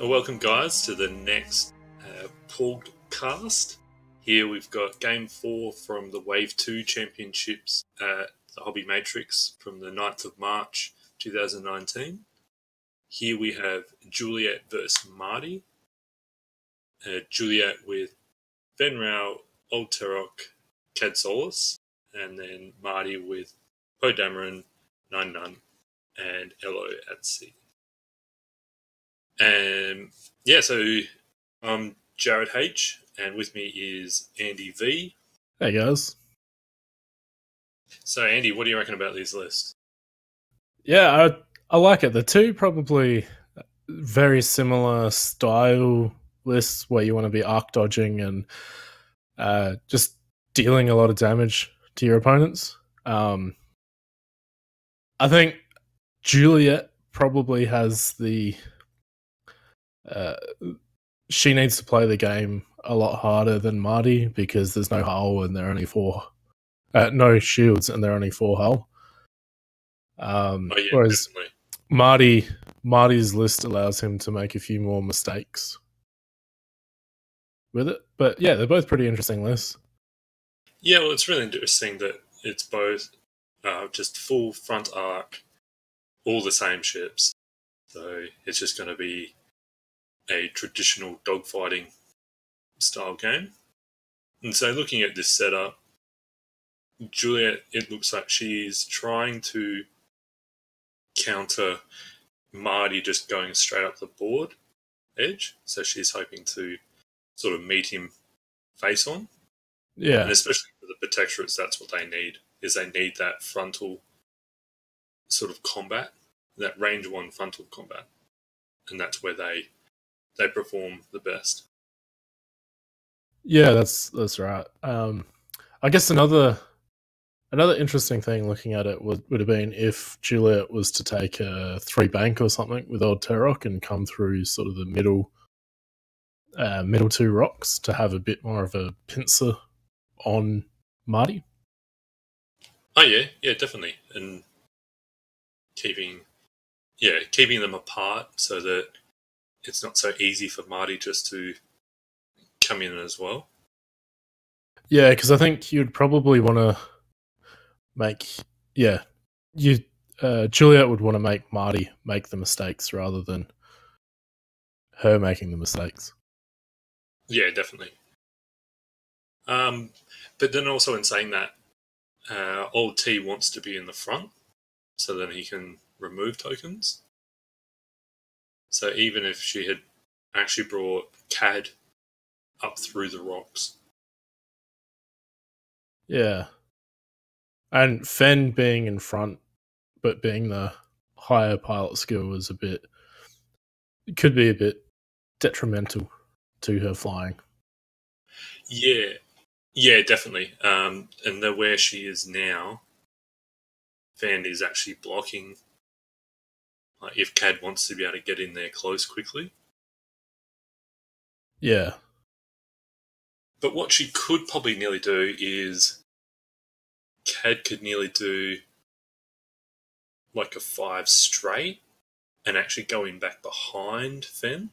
Welcome, guys, to the next Porg cast. Here we've got Game 4 from the Wave 2 Championships at the Hobby Matrix from the 9th of March 2019. Here we have Juliet versus Marty. Juliet with Ben Rao, Old Terok, Cad Solus, and then Marty with Po Dameron, Nine Nun, and Elo at sea. And yeah, so I'm Jarrad H, and with me is Andy V. Hey guys. So Andy, what do you reckon about these lists? Yeah, I like it. The two probably very similar style lists where you want to be arc dodging and just dealing a lot of damage to your opponents. I think Juliet probably has the she needs to play the game a lot harder than Marty because there's no hull and there are only no shields and there are only 4 hull. Whereas definitely. Marty's list allows him to make a few more mistakes with it. But yeah, they're both pretty interesting lists. Yeah, well, it's really interesting that it's both just full front arc, all the same ships. So it's just going to be a traditional dogfighting style game. And so looking at this setup, Juliet, it looks like she's trying to counter Marty just going straight up the board edge. So she's hoping to sort of meet him face on. Yeah. And especially for the Protectorates, that's what they need, is they need that frontal sort of combat, that range 1 frontal combat. And that's where they perform the best. Yeah, that's right. I guess another interesting thing looking at it would have been if Juliet was to take a 3 bank or something with Old Terok and come through sort of the middle 2 rocks to have a bit more of a pincer on Marty. Oh yeah, definitely, and keeping them apart so that it's not so easy for Marty just to come in as well. Yeah, because I think you'd probably want to Juliet would want to make Marty make the mistakes rather than her making the mistakes. Yeah, definitely. But then also in saying that, Old T wants to be in the front so that he can remove tokens. So even if she had actually brought Cad up through the rocks. Yeah. And Fen being in front, but being the higher pilot skill could be a bit detrimental to her flying. Yeah, definitely. And where she is now, Fen is actually blocking. If Cad wants to be able to get in there close quickly. Yeah. But what she could probably nearly do is Cad could nearly do like a 5 straight and actually go in back behind Fen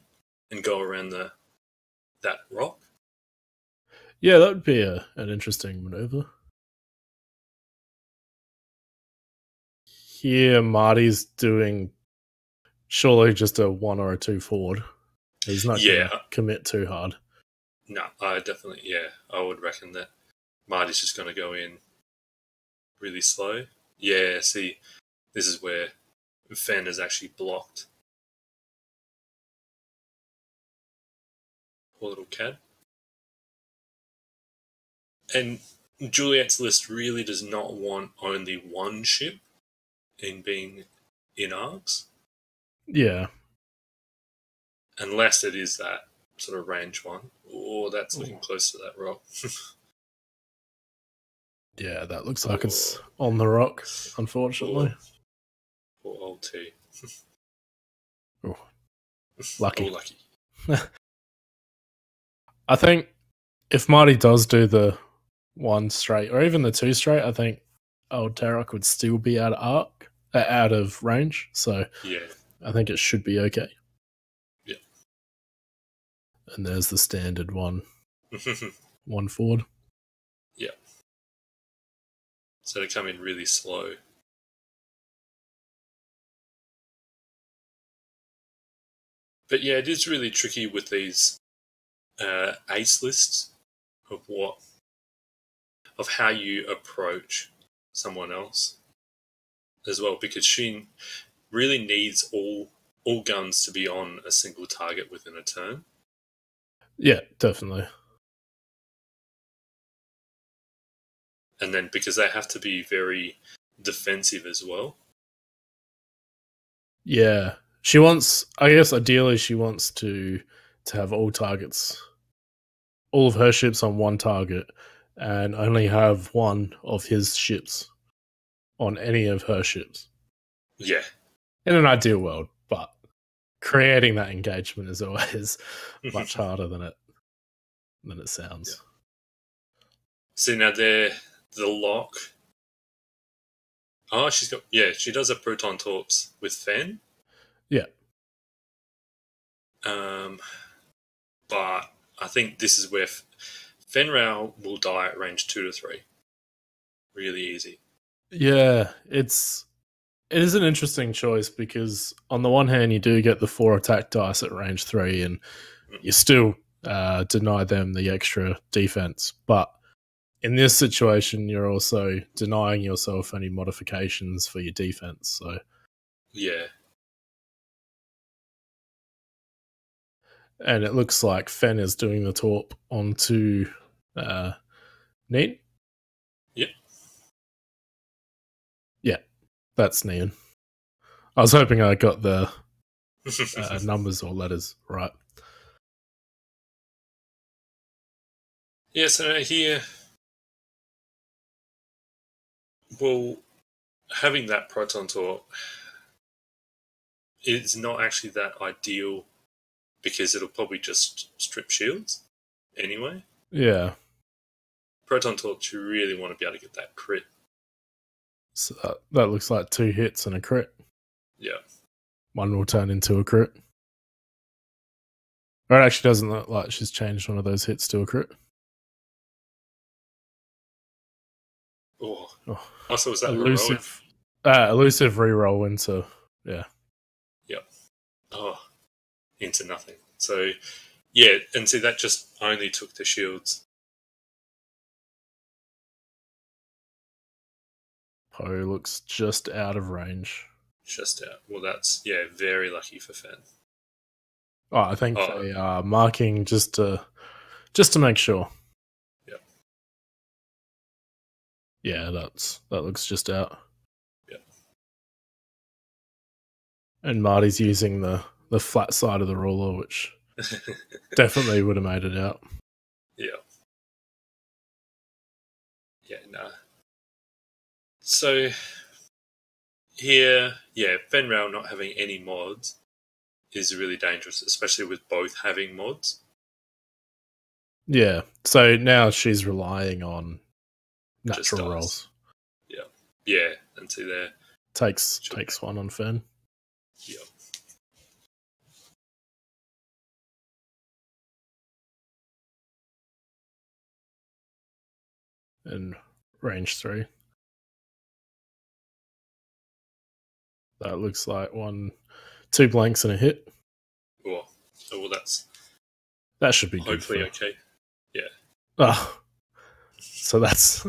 and go around that rock. Yeah, that would be an interesting maneuver. Here, Marty's doing surely just a 1 or a 2 forward. He's not going to commit too hard. No, I would reckon that Marty's just going to go in really slow. Yeah, see, this is where Fen is actually blocked. Poor little Cad. And Juliet's list really does not want only one ship in being in arcs. Yeah. Unless it is that sort of range 1. Or that's looking close to that rock. Yeah, that looks like it's on the rock, unfortunately. Poor Old T. Lucky. Oh, lucky. I think if Marty does do the 1 straight, or even the 2 straight, I think Old Terok would still be out of range. So yeah, I think it should be okay. Yeah. And there's the standard one. One forward. Yeah. So they come in really slow. But yeah, it is really tricky with these ace lists of how you approach someone else as well, because she really needs all guns to be on a single target within a turn. Yeah, definitely. And then because they have to be very defensive as well. Yeah. She wants, I guess ideally she wants to have all targets, all of her ships on one target, and only have one of his ships on any of her ships. Yeah. In an ideal world, but creating that engagement is always much harder than it sounds. Yeah. So now they're the lock. Oh, she does have proton torps with Fen. Yeah. But I think this is where Fenral will die at range 2 to 3. Really easy. Yeah, it is an interesting choice because on the one hand you do get the 4 attack dice at range 3 and you still deny them the extra defense, but in this situation you're also denying yourself any modifications for your defense. So yeah. And it looks like Fen is doing the torp onto Neat. Yep. Yeah, that's Neon. I was hoping I got the numbers or letters right. Yeah, so here, well, having that proton torp is not actually that ideal because it'll probably just strip shields anyway. Yeah. Proton torp, you really want to be able to get that crit. So that looks like 2 hits and a crit. Yeah. One will turn into a crit. Or it actually doesn't look like she's changed one of those hits to a crit. Oh. Also, was that elusive? Elusive reroll into, yeah. Yep. Oh, into nothing. So, yeah, and see, that just only took the shields. Poe looks just out of range. Just out. Well, that's, yeah, very lucky for Fen. Oh, I think they are marking just to make sure. Yep. Yeah, that looks just out. Yep. And Marty's using the flat side of the ruler, which definitely would have made it out. Yeah. Yeah, nah. So, here, yeah, Fenral not having any mods is really dangerous, especially with both having mods. Yeah, so now she's relying on natural rolls. Yeah. Yeah, and see there. Takes one on Fen. Yeah. And range 3. That looks like 2 blanks and a hit. Well, that should be hopefully good okay. Yeah. Oh, so that's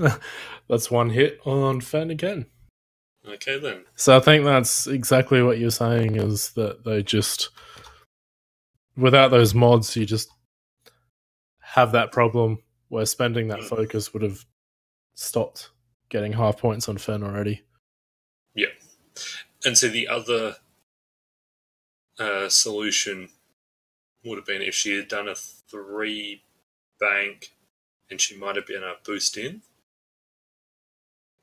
1 hit on Fen again. Okay then. So I think that's exactly what you're saying, is that they just, without those mods, you just have that problem where spending that focus would have stopped getting half points on Fen already. Yeah. And so the other solution would have been if she had done a 3 bank and she might have been a boost in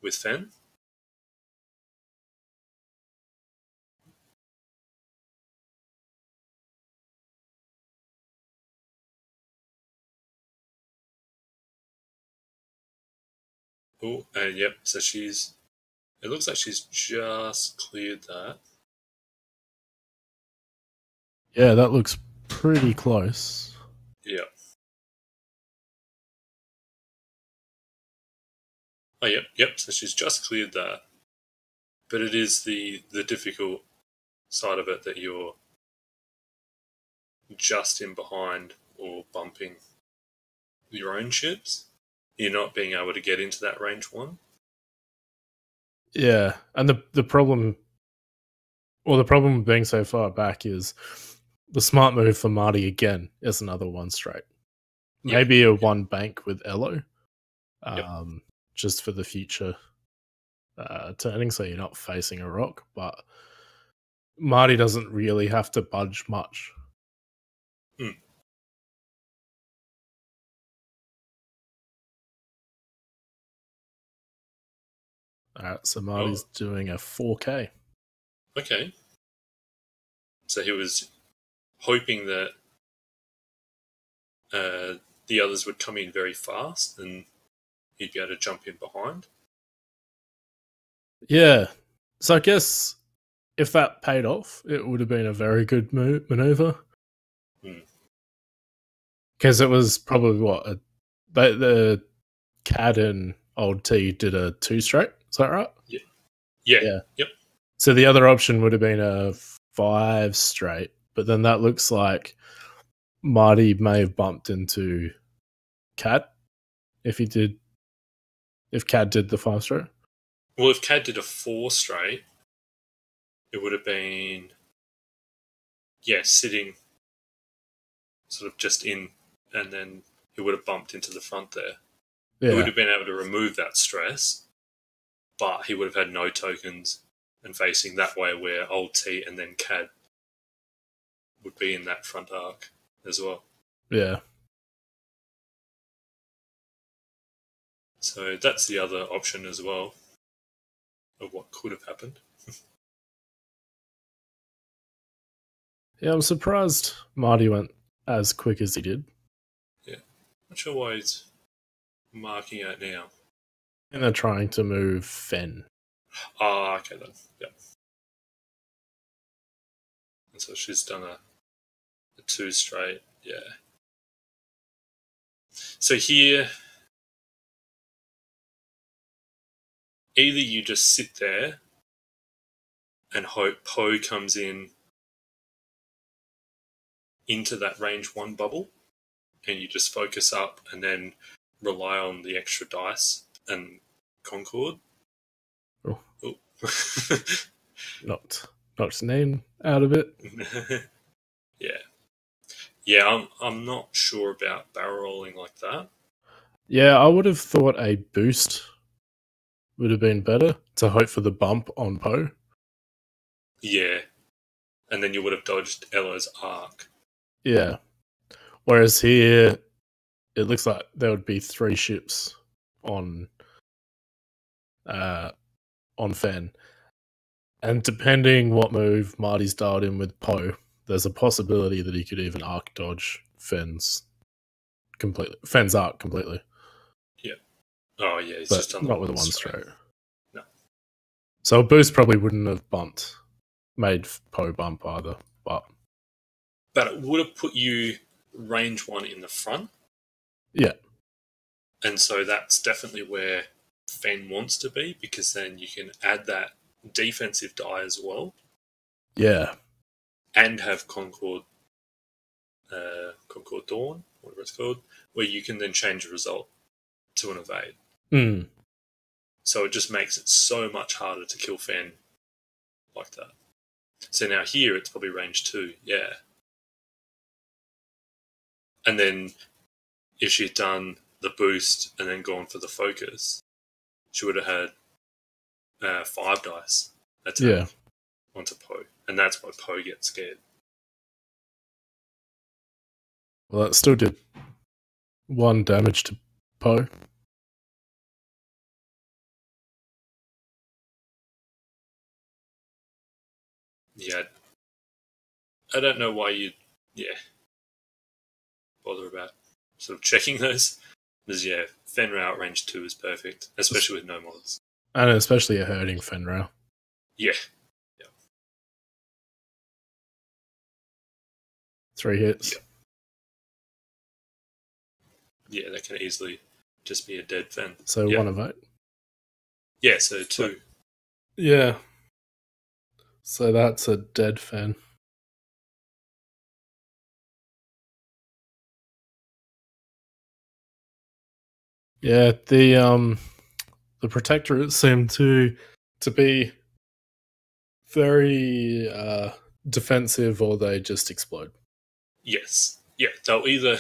with Fen. Oh, and yep, so it looks like she's just cleared that. Yeah, that looks pretty close. Oh, yep. So she's just cleared that. But it is the difficult side of it that you're just in behind or bumping your own ships. You're not being able to get into that range one. Yeah, and the problem, or the problem with being so far back is the smart move for Marty again is another one straight. Maybe a one bank with Elo, just for the future turning, so you're not facing a rock. But Marty doesn't really have to budge much. Alright, so Marty's doing a 4K. Okay. So he was hoping that the others would come in very fast and he'd be able to jump in behind. Yeah. So I guess if that paid off, it would have been a very good maneuver. Because it was probably what? The Cad and Old T did a 2 straight. Is that right? Yeah. Yep. So the other option would have been a 5 straight, but then that looks like Marty may have bumped into Cad if Cad did the 5 straight. Well, if Cad did a 4 straight, it would have been sitting sort of just in, and then he would have bumped into the front there. Yeah. He would have been able to remove that stress, but he would have had no tokens and facing that way where Old T and then Cad would be in that front arc as well. Yeah. So that's the other option as well of what could have happened. Yeah, I'm surprised Marty went as quick as he did. Yeah. Not sure why he's marking out now. And they're trying to move Fen. Ah, okay then. Yep. And so she's done a 2 straight. Yeah. So here, either you just sit there and hope Poe comes into that range 1 bubble, and you just focus up and then rely on the extra dice and Concord. Oh. Oh. Knocked name out of it. Yeah, I'm not sure about barrel rolling like that. Yeah, I would have thought a boost would have been better to hope for the bump on Poe. Yeah, and then you would have dodged Ella's arc. Yeah. Whereas here, it looks like there would be 3 ships on Fen. And depending what move Marty's dialed in with Poe, there's a possibility that he could even arc dodge Fen's arc completely. Yeah. Oh yeah, he's but just done not with a 1 straight. No. So a boost probably wouldn't have made Poe bump either, but it would have put you range 1 in the front. Yeah. And so that's definitely where Fen wants to be, because then you can add that defensive die as well. Yeah. And have Concord Dawn, whatever it's called, where you can then change the result to an evade. So it just makes it so much harder to kill Fen like that. So now here it's probably range 2, yeah. And then if she'd done the boost and then gone for the focus, she would have had 5 dice attack onto Poe. And that's why Poe gets scared. Well, that still did 1 damage to Poe. Yeah. I don't know why you'd bother about sort of checking those. Because, Fenrir out range 2 is perfect, especially with no mods. And especially a hurting Fenrir. Yeah. 3 hits. Yeah, that can easily just be a dead Fen. So 1 evade. Yeah, so 2. Yeah. So that's a dead fan. Yeah, the protectorates seem to be very defensive, or they just explode. Yes. Yeah, they'll either...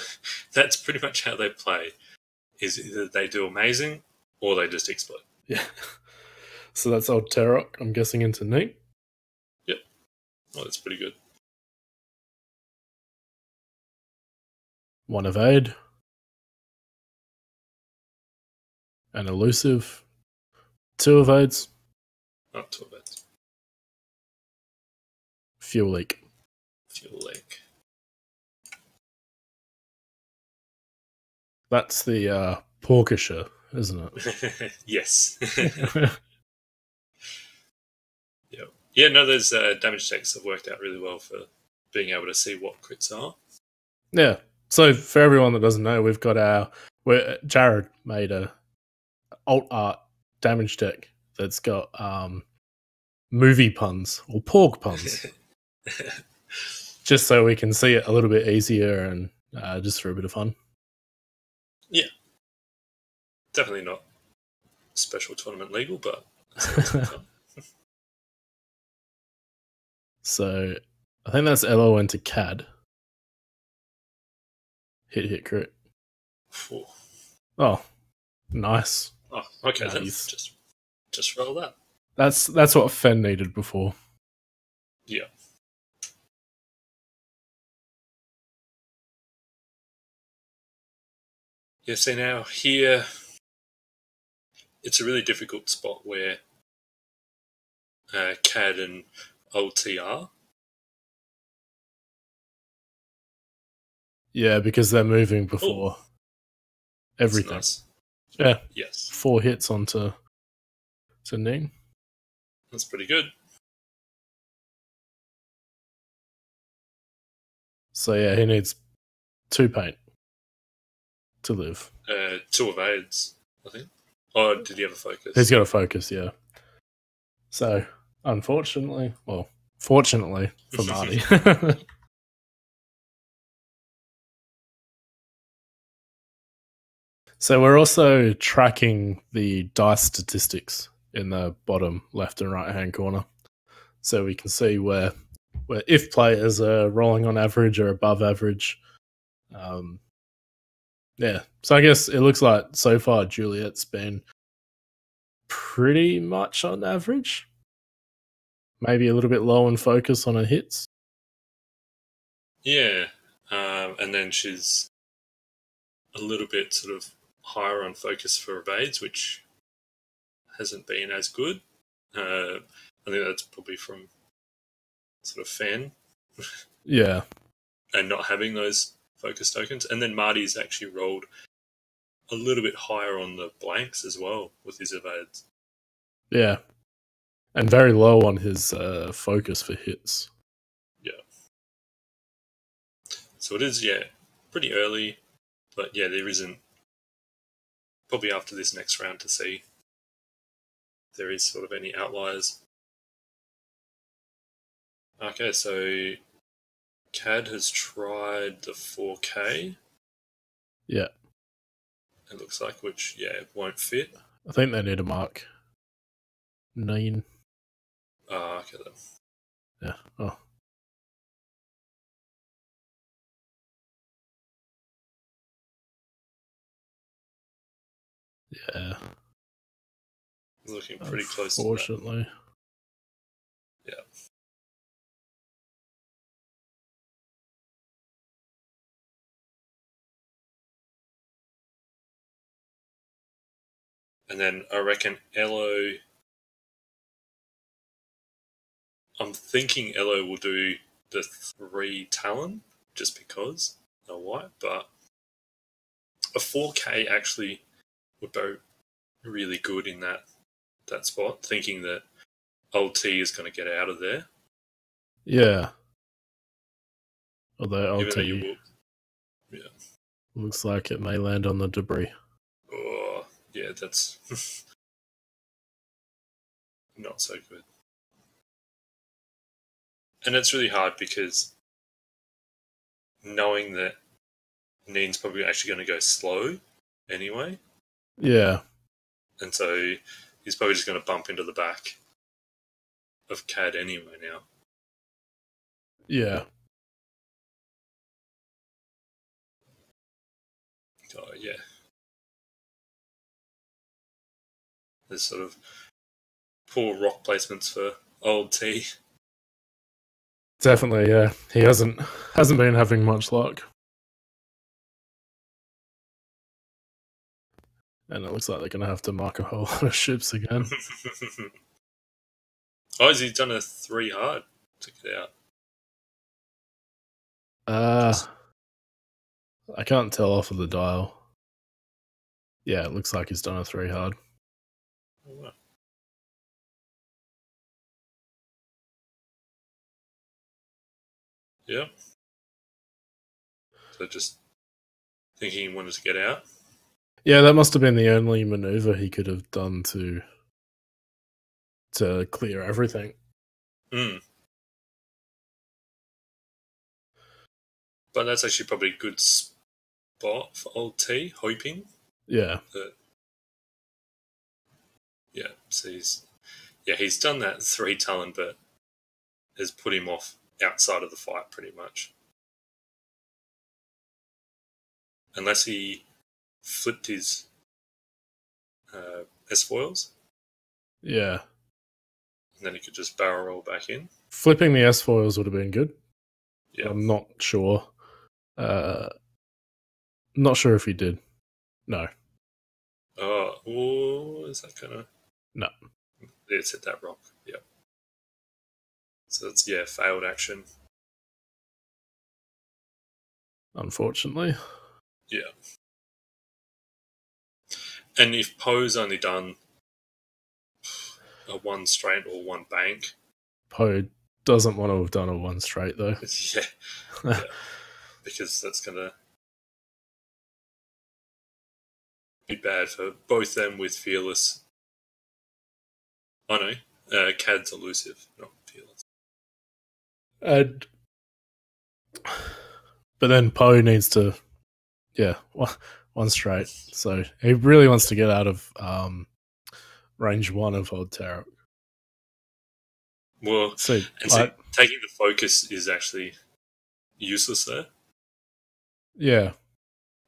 That's pretty much how they play. Is either they do amazing, or they just explode. Yeah. So that's old Tarok, I'm guessing, into Neat. Yep. Oh, that's pretty good. 1 evade. An elusive. 2 evades. Not 2 evades. Fuel leak. Fuel leak. That's the Porkisher, isn't it? Yes. Yep. Yeah, no, those damage checks have worked out really well for being able to see what crits are. Yeah. So for everyone that doesn't know, we've got Jarrad made a alt art damage deck that's got movie puns or Porg puns, just so we can see it a little bit easier and just for a bit of fun. Yeah, definitely not special tournament legal, but so I think that's LO into CAD. Hit crit. Oh, nice. Oh, okay, nice. Then just roll that. That's what Fen needed before. Yeah. Yeah, see now here it's a really difficult spot where CAD and OTR. Yeah, because they're moving before everything. Nice. Yeah. Yes. 4 hits onto Ning. That's pretty good. So yeah, he needs 2 paint to live. 2 evades, I think. Oh, did he have a focus? He's got a focus, yeah. So, unfortunately, well, fortunately for Marty. So we're also tracking the dice statistics in the bottom left and right hand corner. So we can see where if players are rolling on average or above average. Yeah. So I guess it looks like so far Juliet's been pretty much on average. Maybe a little bit low in focus on her hits. Yeah. And then she's a little bit sort of higher on focus for evades, which hasn't been as good. I think that's probably from sort of fan. Yeah. And not having those focus tokens. And then Marty's actually rolled a little bit higher on the blanks as well with his evades. Yeah. And very low on his focus for hits. Yeah. So it is, yeah, pretty early. But yeah, there isn't, probably after this next round to see if there is sort of any outliers. Okay, so CAD has tried the 4K. Yeah. It looks like, which, yeah, won't fit. I think they need a mark 9. Okay then. Yeah. Oh. Yeah. Looking pretty close to that. Unfortunately. Yeah. And then I reckon Elo... I'm thinking Elo will do the 3 Talon, just because they're white, but a 4K actually would go really good in that spot, thinking that old T is going to get out of there. Yeah. Although old T yeah, looks like it may land on the debris. Oh, yeah, that's... not so good. And it's really hard because knowing that Neen's probably actually going to go slow anyway. Yeah. And so he's probably just going to bump into the back of Cad anyway now. Yeah. Oh, yeah. There's sort of poor rock placements for old T. Definitely, yeah. He hasn't been having much luck. And it looks like they're going to have to mark a whole lot of ships again. Oh, has he done a 3 hard to get out? I can't tell off of the dial. Yeah, it looks like he's done a 3 hard. Oh, wow. Yeah. So just thinking he wanted to get out. Yeah, that must have been the only maneuver he could have done to clear everything. Mm. But that's actually probably a good spot for old T, hoping. Yeah. That, yeah, so he's done that 3 talon, but has put him off outside of the fight pretty much. Unless he flipped his S-foils. Yeah. And then he could just barrel roll back in. Flipping the S-foils would have been good. Yeah. I'm not sure. Not sure if he did. No. Oh, is that gonna... No. It's hit that rock. Yeah. So it's, failed action. Unfortunately. Yeah. And if Poe's only done a 1 straight or 1 bank... Poe doesn't want to have done a 1 straight, though. Yeah. Because that's going to be bad for both them with Fearless. Oh, no. Cad's elusive, not Fearless. But then Poe needs to... Yeah, 1 straight. So he really wants to get out of range 1 of Old Tarot. Well, so taking the focus is actually useless there. Yeah.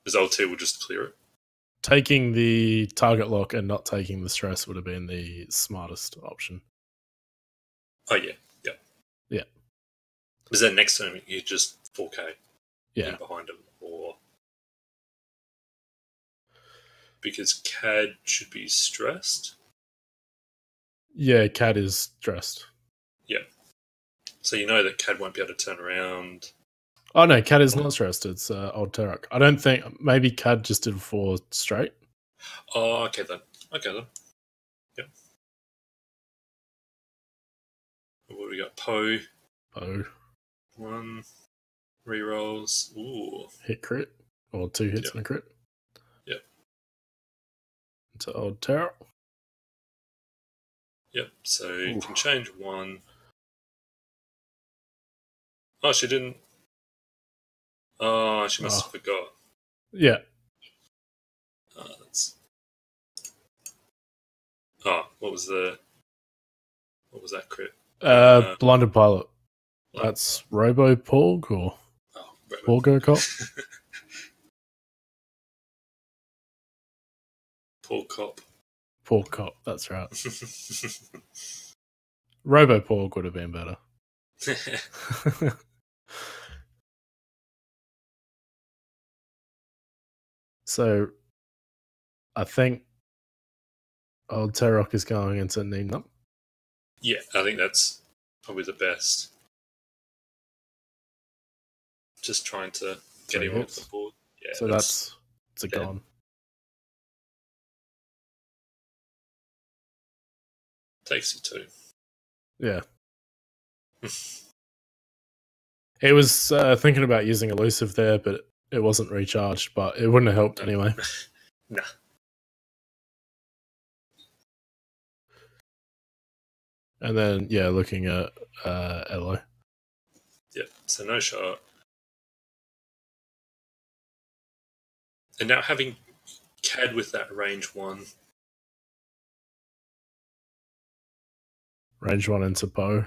Because Old T will just clear it. Taking the target lock and not taking the stress would have been the smartest option. Oh, yeah. Yeah. Yeah. Is that next turn you just 4K in behind him? Or... Because Cad should be stressed? Yeah, Cad is stressed. Yeah. So you know that Cad won't be able to turn around. Oh, no, Cad is not stressed. It's Old Tarok. I don't think... Maybe Cad just did 4 straight. Oh, okay then. Yep. What do we got? Poe. 1. Rerolls. Ooh. Hit crit. Or 2 hits and a crit. Yep. Into Old Tarok. Yep, so you can change 1. Oh, she didn't. Oh, she must have forgot. Yeah. What was that crit? Blinded Pilot. That's Robo Porg or Porgo Cop? Porg Cop. Porg Cop, that's right. Robo Porg would have been better. So, I think Old Tarok is going into Nina. Yeah, I think that's probably the best. Just trying to get him off the board. Yeah, so it's a gone. Takes it 2. Yeah. He was thinking about using elusive there, but it wasn't recharged, but it wouldn't have helped anyway. Nah. And then, yeah, looking at Elo. Yeah, so no shot. And now having CAD with that range 1. Range 1 into Poe.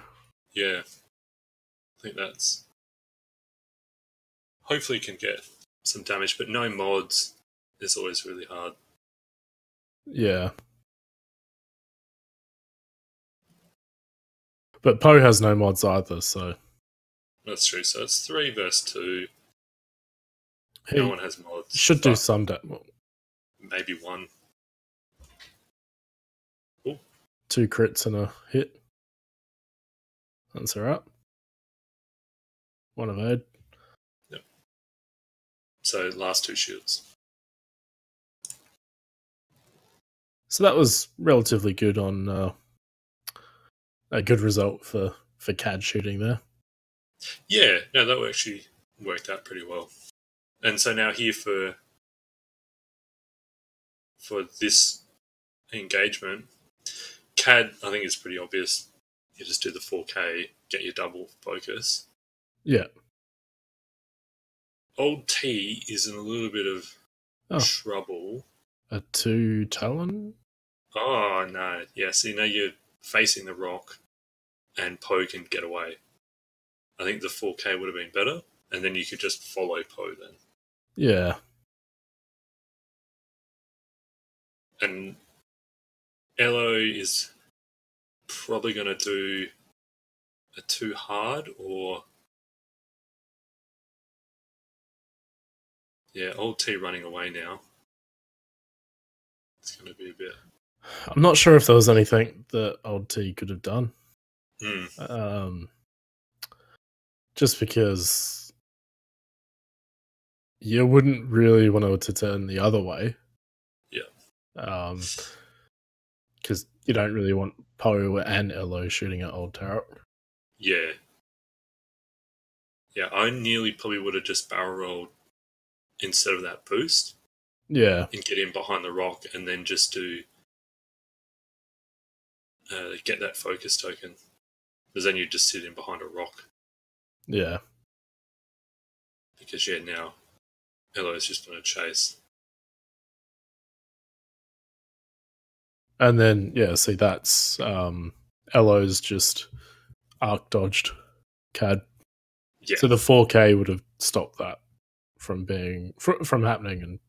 Yeah. I think that's... Hopefully can get some damage, but no mods is always really hard. Yeah. But Poe has no mods either, so... That's true. So it's 3 versus 2. He no one has mods. should do some damage. Maybe 1. Ooh. 2 crits and a hit. That's alright. 1 evade. Yep. So last 2 shields. So that was relatively good on a good result for CAD shooting there. Yeah, no, that actually worked out pretty well. And so now here for this engagement, CAD, I think is pretty obvious. You just do the 4K, get your double focus. Yeah. Old T is in a little bit of trouble. A 2 Talon? Oh, no. Yeah, so you're facing the rock and Poe can get away. I think the 4K would have been better, and then you could just follow Poe then. Yeah. And Elo is probably going to do a 2 hard, or... Yeah, old T running away now. It's going to be a bit... I'm not sure if there was anything that old T could have done. Just because you wouldn't really want to turn the other way. Yeah. Because you don't really want Poe and Elo shooting at old Tarot. Yeah. Yeah, I nearly probably would have just barrel rolled instead of that boost. Yeah. And get in behind the rock and then just do... get that focus token. Because then you just sit in behind a rock. Yeah. Because, yeah, now Elo is just going to chase. And then, yeah, see, that's Elo's just arc dodged CAD. Yeah. So the 4K would have stopped that from being from happening. And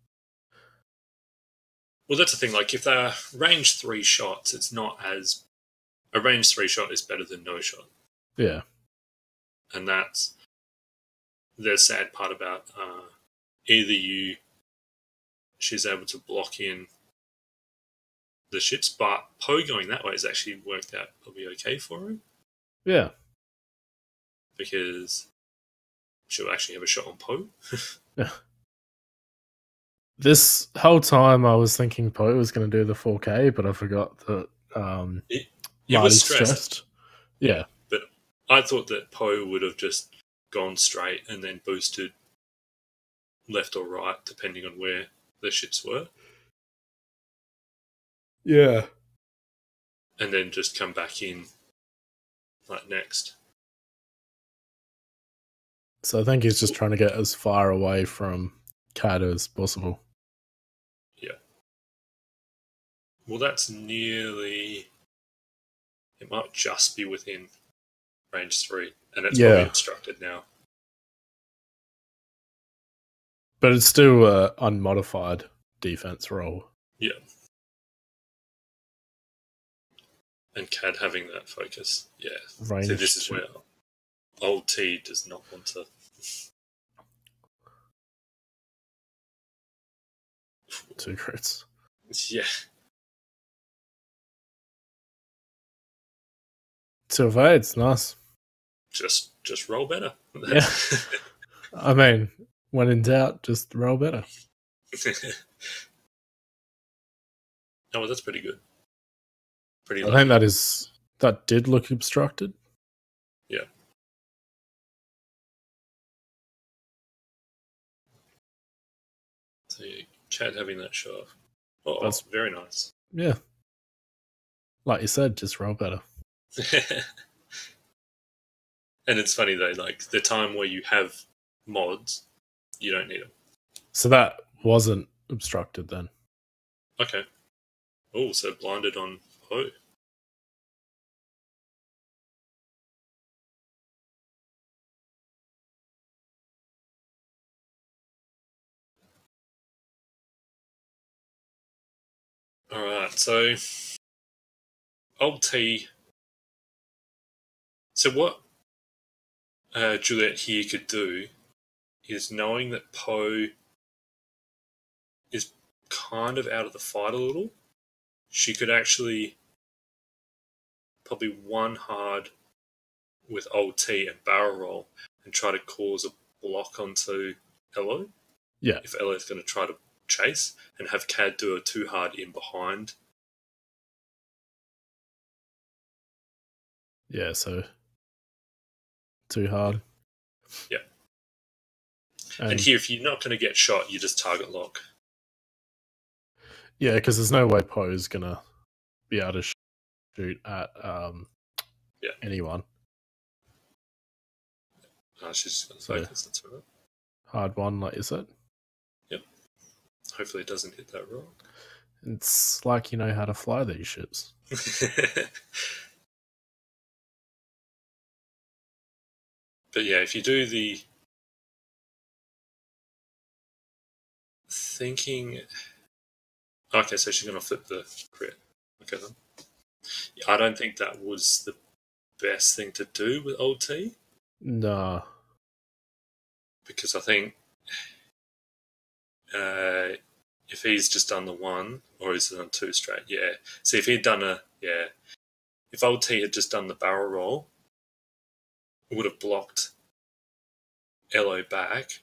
well, that's the thing. Like, if they're range 3 shots, it's not as... A range 3 shot is better than no shot. Yeah. And that's the sad part about either she's able to block in the ships, but Poe going that way has actually worked out probably okay for him. Yeah. Because she'll actually have a shot on Poe. Yeah. This whole time I was thinking Poe was going to do the 4K, but I forgot that It was stressed. Yeah. But I thought that Poe would have just gone straight and then boosted left or right, depending on where the ships were. Yeah. And then just come back in like next. So I think he's just trying to get as far away from CAD as possible. Yeah. Well, that's nearly... It might just be within range 3. And it's probably obstructed now. But it's still an unmodified defense roll. Yeah. And CAD having that focus. Yeah. Range so this is where old T does not want to... 2 crits. Yeah. 2 evades, nice. Just roll better. Yeah. I mean, when in doubt, just roll better. Oh, well, that's pretty good. Pretty I lucky. think that did look obstructed. Yeah. So CAD having that shot. Oh, that's very nice. Yeah. Like you said, just roll better. And it's funny though, like the time where you have mods, you don't need them. So that wasn't obstructed then. Okay. Oh, so blinded on Poe. Alright, so old T. So what Juliet here could do is, knowing that Poe is kind of out of the fight a little, she could actually probably one hard with old T and barrel roll and try to cause a block onto Elo. Yeah. If Elo's going to try to chase, and have Cad do a too hard in behind. Yeah, so too hard. Yeah. And here, if you're not going to get shot, you just target lock. Yeah, because there's no way Poe's going to be able to shoot at anyone. She's going to focus, that's right. Hard one, like you said. Yep. Hopefully it doesn't hit that wrong. It's like you know how to fly these ships. But yeah, if you do the thinking... Okay, so she's going to flip the crit. Okay, then. I don't think that was the best thing to do with old T. Nah. Because I think if he's just done the one, or is it on two straight? Yeah. See, if he'd done if old T had just done the barrel roll, it would have blocked Elo back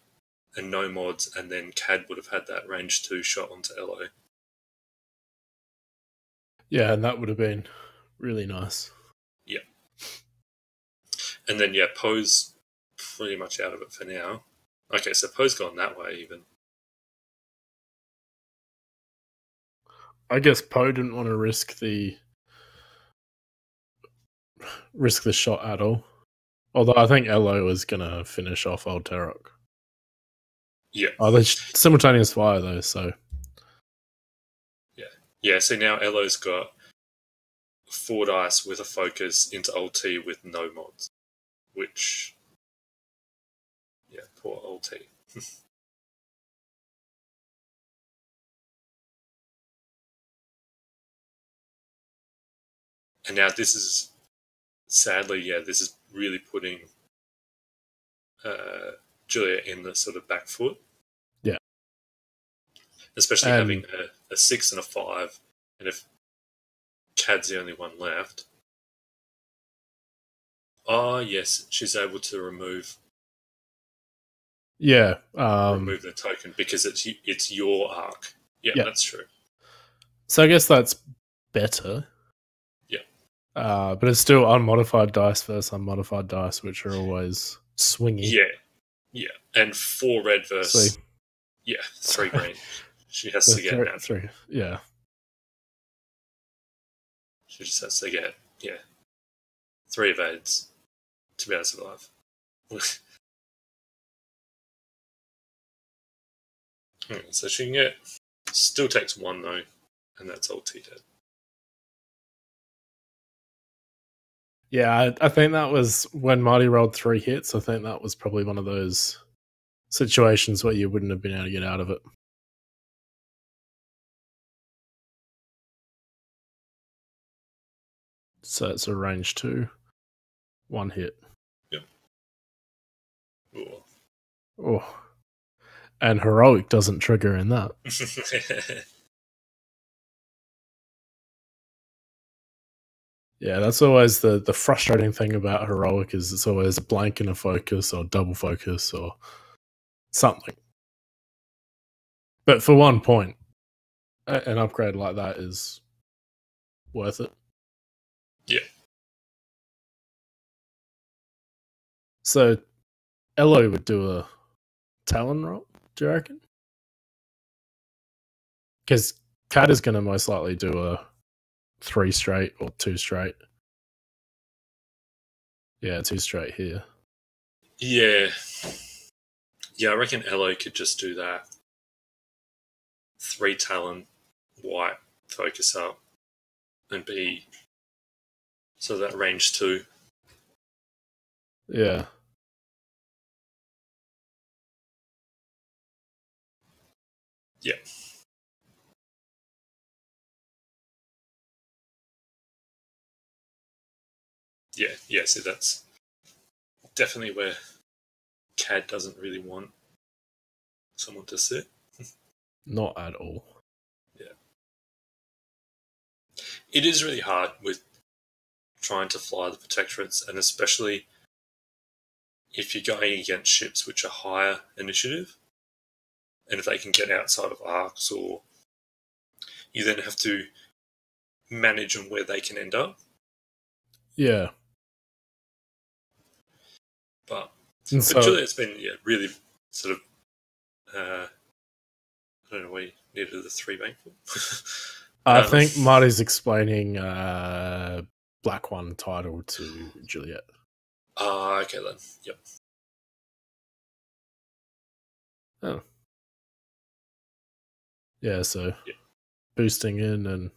and no mods, and then Cad would have had that range 2 shot onto Elo. Yeah, and that would have been really nice. Yeah. And then, yeah, Poe's pretty much out of it for now. Okay, so Poe's gone that way even. I guess Poe didn't want to risk the shot at all. Although I think Elo is going to finish off old Tarok. Yeah. Oh, they're simultaneous fire though, so... Yeah, so now Elo's got 4 dice with a focus into old T with no mods. Which... Yeah, poor old T. And now this is... Sadly, yeah, this is really putting Juliet in the sort of back foot. Yeah. Especially having a 6 and a 5, and if Cad's the only one left. Oh, yes, she's able to remove... Yeah. remove the token because it's your arc. Yeah, that's true. So I guess that's better. Yeah. But it's still unmodified dice versus unmodified dice, which are always swingy. Yeah. Yeah. And 4 red versus... Yeah, 3 green. She has to get that. 3. Yeah. She just has to get, 3 evades to be able to survive. So she can get... Still takes 1 though, and that's old T dead. Yeah, I think that was when Marty rolled 3 hits. I think that was probably one of those situations where you wouldn't have been able to get out of it. So it's a range 2, 1 hit. Yep. Ooh. Oh. And heroic doesn't trigger in that. Yeah, that's always the frustrating thing about heroic, is it's always a blank and a focus or double focus or something. But for 1 point, an upgrade like that is worth it. Yeah. So Elo would do a Talon roll, do you reckon? Because Cad is going to most likely do a 3 straight or 2 straight. Yeah, 2 straight here. Yeah. Yeah, I reckon Elo could just do that. 3 Talon, white, focus up, and be so that range 2. Yeah. Yeah. Yeah, so that's definitely where CAD doesn't really want someone to sit. Not at all. Yeah. It is really hard with trying to fly the protectorates, and especially if you're going against ships which are higher initiative, and if they can get outside of arcs, or you then have to manage on where they can end up. Yeah. But so, Juliet's been really sort of I don't know why you needed the 3 bank for. I think Marty's explaining Black One title to Juliet. Okay then. Yep. Oh. Yeah, so boosting in, and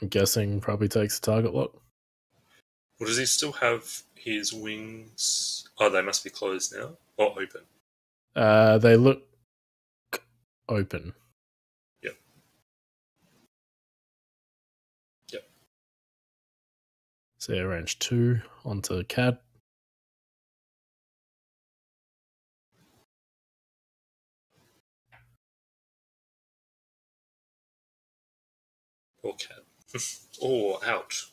I'm guessing probably takes the target lock. Well, does he still have his wings? Oh, they must be closed now or open. They look open. Yep. So yeah, range 2 onto CAD. Or CAD. Oh, ouch.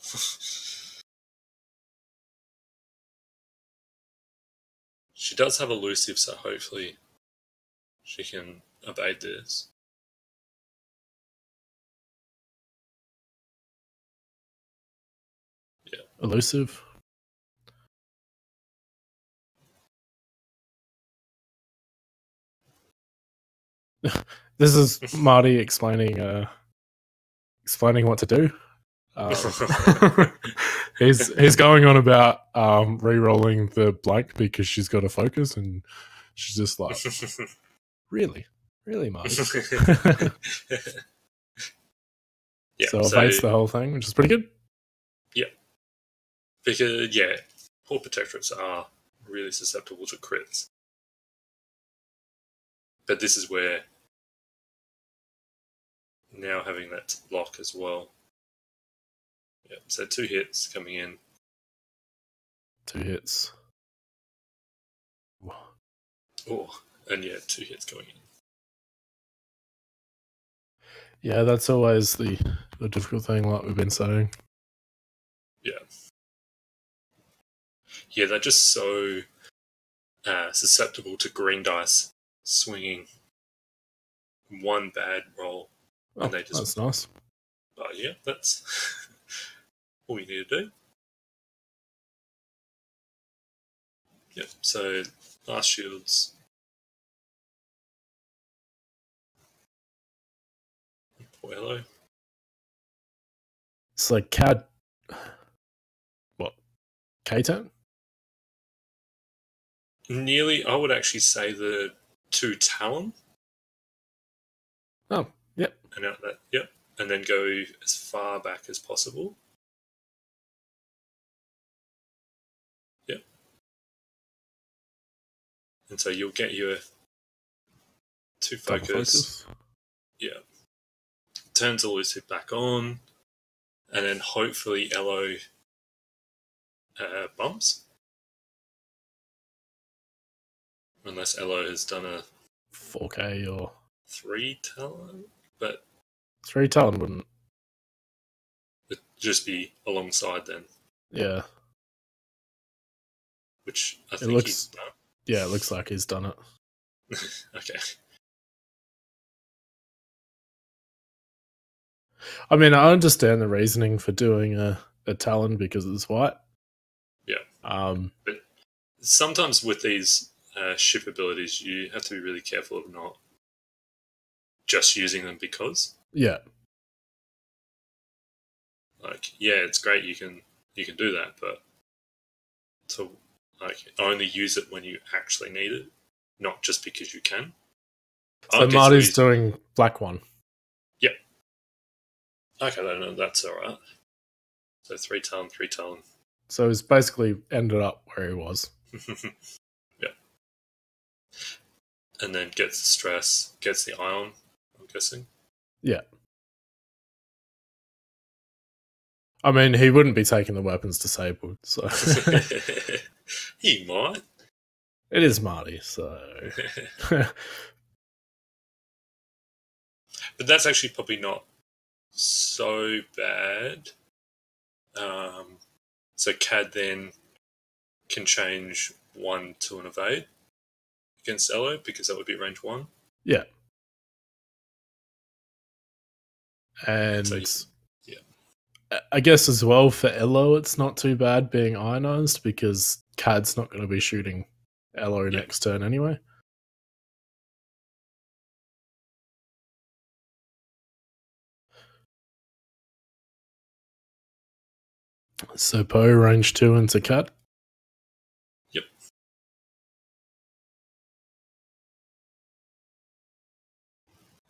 She does have elusive, so hopefully she can evade this. Yeah. Elusive. This is Marty explaining what to do. He's going on about re-rolling the blank because she's got a focus, and she's just like, really, Marty. Yeah, so evades the whole thing, which is pretty good. Yeah, because poor protectorates are really susceptible to crits, but this is where now having that lock as well. Yeah, so 2 hits coming in. 2 hits. Oh, and 2 hits going in. Yeah, that's always the difficult thing, like we've been saying. Yeah. Yeah, they're just so susceptible to green dice swinging one bad roll. Oh, and they just, that's nice. Yeah, that's all you need to do. Yep, so last shields. Hello. It's like CAD. What? K-turn? Nearly, I would actually say the 2 Talon. Oh, yep. And out that, yep. And then go as far back as possible. Yep. And so you'll get your 2 focus. Yeah. Turns elusive back on. And then hopefully Elo bumps. Unless Elo has done a 4K or 3 Talon. But 3 Talon wouldn't. It'd just be alongside then. Yeah. Which I think he's done. Yeah, it looks like he's done it. Okay. I mean, I understand the reasoning for doing a Talon because it's white. Yeah. But sometimes with these ship abilities, you have to be really careful of not just using them because. Yeah. Like, yeah, it's great you can do that, but to only use it when you actually need it, not just because you can. So Marty's doing black one. Yep. Okay, no, that's all right. So 3 talent, 3 talent. So he's basically ended up where he was. Yeah. And then gets the stress, gets the ion, I'm guessing. Yeah. I mean, he wouldn't be taking the weapons disabled, so... He might. It is Marty, so... But that's actually probably not so bad. So Cad then can change 1 to an evade against Elo, because that would be range 1. Yeah. And so, yeah. I guess as well for Elo, it's not too bad being ionized, because Cad's not going to be shooting Elo next turn anyway. So Poe range 2 into Cad. Yep.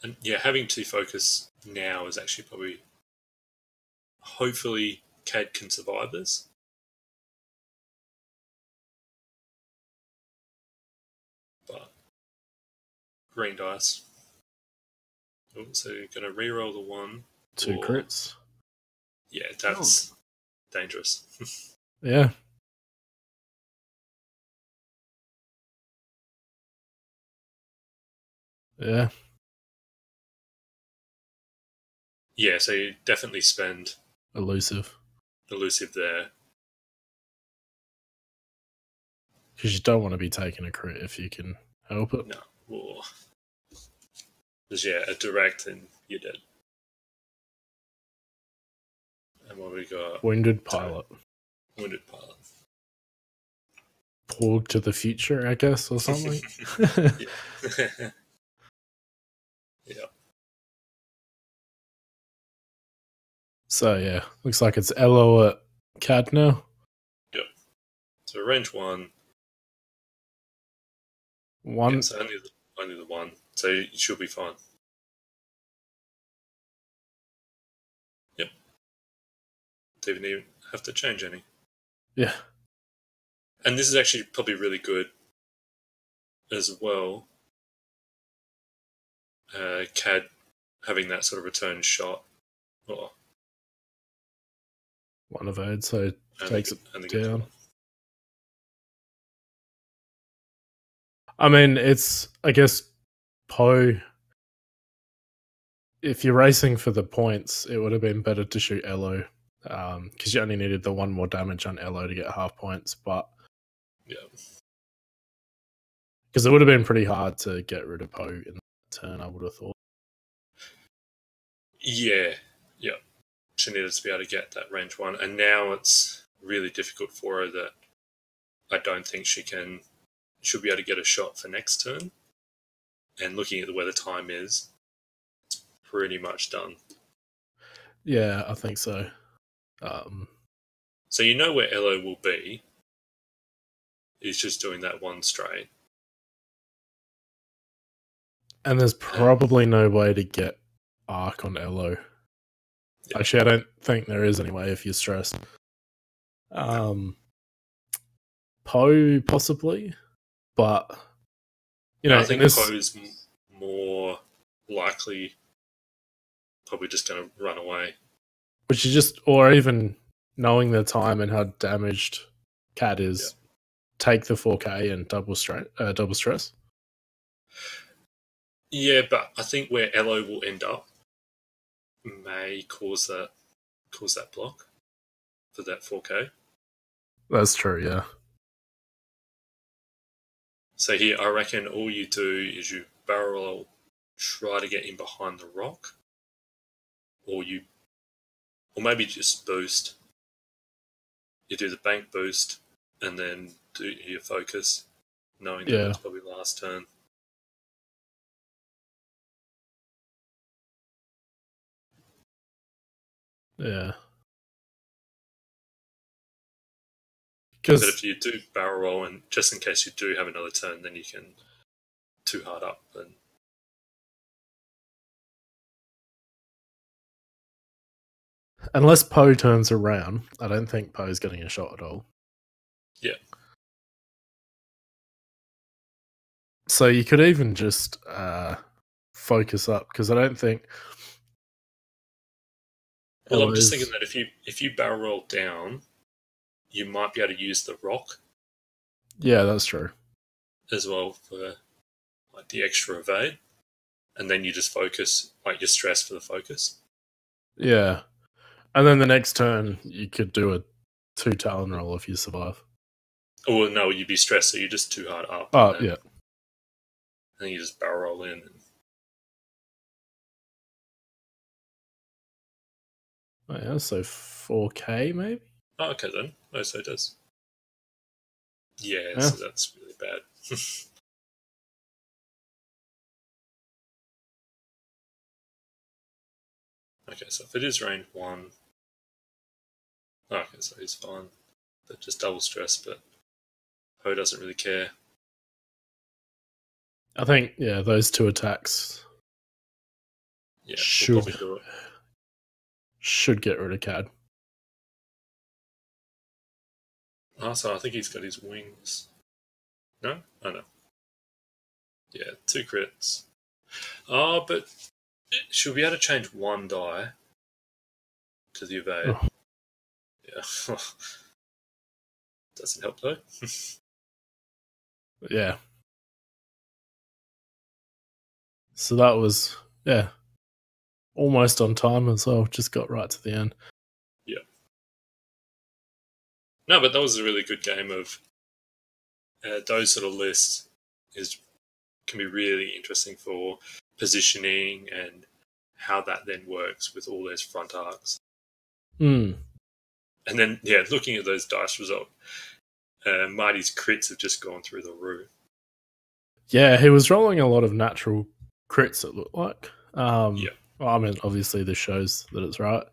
And yeah, having 2 focus now is actually probably... Hopefully Cad can survive this. But green dice. Oh, so you're going to reroll the 1. 2 crits. Yeah, that's dangerous. Yeah. Yeah. Yeah, so you definitely spend Elusive there. Because you don't want to be taking a crit if you can help it. No. Or because a direct and you're dead. And what we got? Wounded pilot. Wounded pilot. Porg to the future, I guess, or something. Yeah. Yeah. So yeah, looks like it's Elo at Cad now. Yep. So range 1. 1. Yeah, so only the 1. So you should be fine. Yep. Don't even have to change any. Yeah. And this is actually probably really good as well. Cad having that sort of return shot. Oh. 1 evade, so it takes it down. I mean, it's, I guess, Poe, if you're racing for the points, it would have been better to shoot Elo, because you only needed the 1 more damage on Elo to get half points, but... Yeah. Because it would have been pretty hard to get rid of Poe in that turn, I would have thought. Yeah. Yeah. She needed to be able to get that range 1, and now it's really difficult for her that I don't think she'll be able to get a shot for next turn. And looking at where the time is, it's pretty much done. Yeah, I think so. So you know where Elo will be. He's just doing that 1 straight. And there's probably no way to get arc on Elo. Yeah. Actually, I don't think there is anyway if you're stressed. Poe, possibly. But, I think Poe's more likely probably just going to run away. Which is just, or even knowing the time and how damaged Cad is, take the 4K and double stress. Yeah, but I think where Elo will end up may cause that block for that 4K. That's true, yeah. So here, I reckon all you do is you barrel roll, try to get in behind the rock, or maybe just boost. You do the bank boost, and then do your focus, knowing that it's probably last turn. Yeah. But if you do barrel roll, and just in case you do have another turn, then you can 2 hard up. And unless Poe turns around, I don't think Poe's getting a shot at all. Yeah. So you could even just focus up, because I don't think. Well, I'm just thinking that if you barrel roll down, you might be able to use the rock. Yeah, that's true. As well for like the extra evade, and then you just focus, like your stress for the focus. Yeah, and then the next turn you could do a 2 talon roll if you survive. Oh no, you'd be stressed, so you just 2 hard up. Oh yeah. And you just barrel roll in. Oh yeah, so 4K maybe? Oh, okay then. Oh, so it does. Yeah, so that's really bad. Okay, so if it is range 1... Oh, okay, so he's fine. But just double stress, but Ho doesn't really care. I think, yeah, those 2 attacks we'll probably do it. Should get rid of Cad. Oh, so I think he's got his wings. No? Oh, no. Yeah, 2 crits. Oh, but should we be able to change 1 die to the evade? Oh. Yeah. Doesn't help though. Yeah. So that was, almost on time as well. Just got right to the end. Yeah. No, but that was a really good game of those sort of lists can be really interesting for positioning and how that then works with all those front arcs. Mm. And then, looking at those dice results, Marty's crits have just gone through the roof. Yeah, he was rolling a lot of natural crits, it looked like. Well, I mean, obviously this shows that it's right.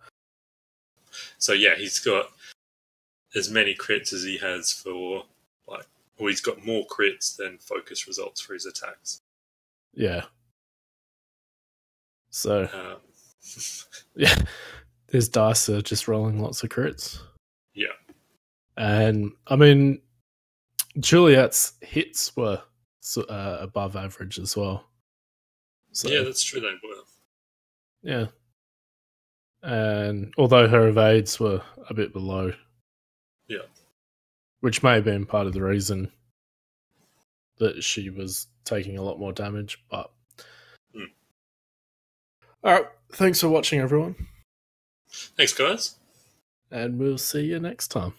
So yeah, he's got as many crits as he has for he's got more crits than focus results for his attacks. Yeah. So yeah, his dice are just rolling lots of crits. Yeah. And I mean, Juliet's hits were above average as well. So, yeah, that's true. They were. Yeah. And although her evades were a bit below. Yeah. Which may have been part of the reason that she was taking a lot more damage, but... Alright, thanks for watching, everyone. Thanks, guys. And we'll see you next time.